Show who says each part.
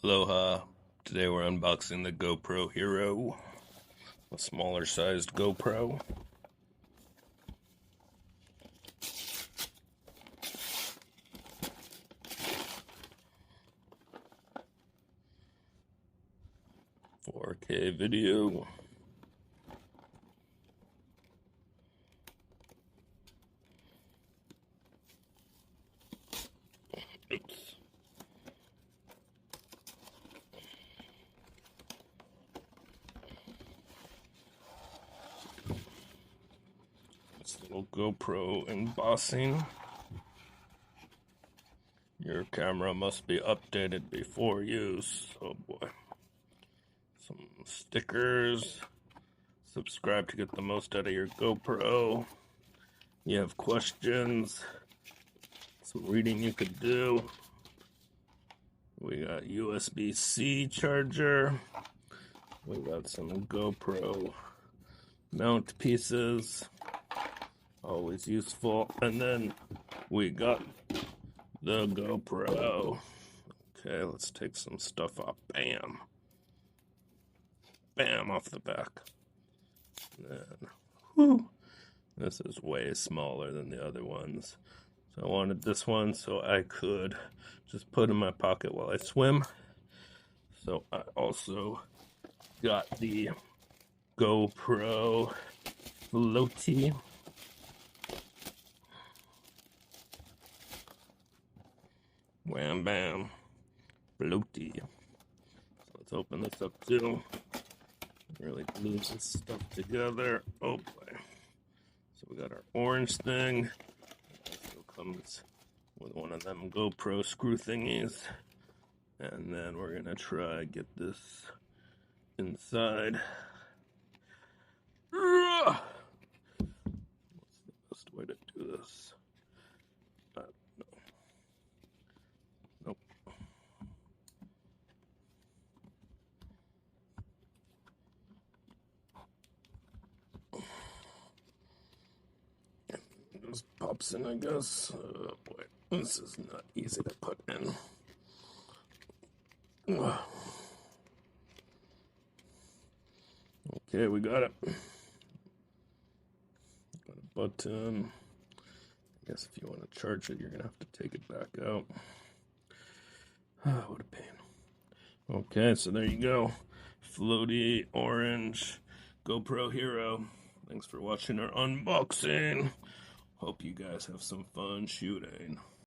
Speaker 1: Aloha. Today we're unboxing the GoPro HERO, a smaller sized GoPro. $4K video. Oops. This little GoPro embossing. Your camera must be updated before use. Oh boy. Some stickers. Subscribe to get the most out of your GoPro. You have questions. Some reading you could do. We got USB-C charger. We got some GoPro mount pieces. Always useful. And then we got the GoPro. Okay, let's take some stuff off. Bam. Bam, off the back. And then, whew. This is way smaller than the other ones. So I wanted this one so I could just put in my pocket while I swim. So I also got the GoPro floaty. Wham bam. Floaty. So let's open this up too. Really glue this stuff together. Oh boy. So we got our orange thing. It also comes with one of them GoPro screw thingies. And then we're gonna try get this inside. What's the best way to do this? I don't know. Nope. Just pops in, I guess. Oh boy, this is not easy to put in. Okay, we got it. Got a button. I guess if you want to charge it, you're gonna have to take it back out. What a pain. Okay, so there you go. Floaty orange GoPro HERO. Thanks for watching our unboxing. Hope you guys have some fun shooting.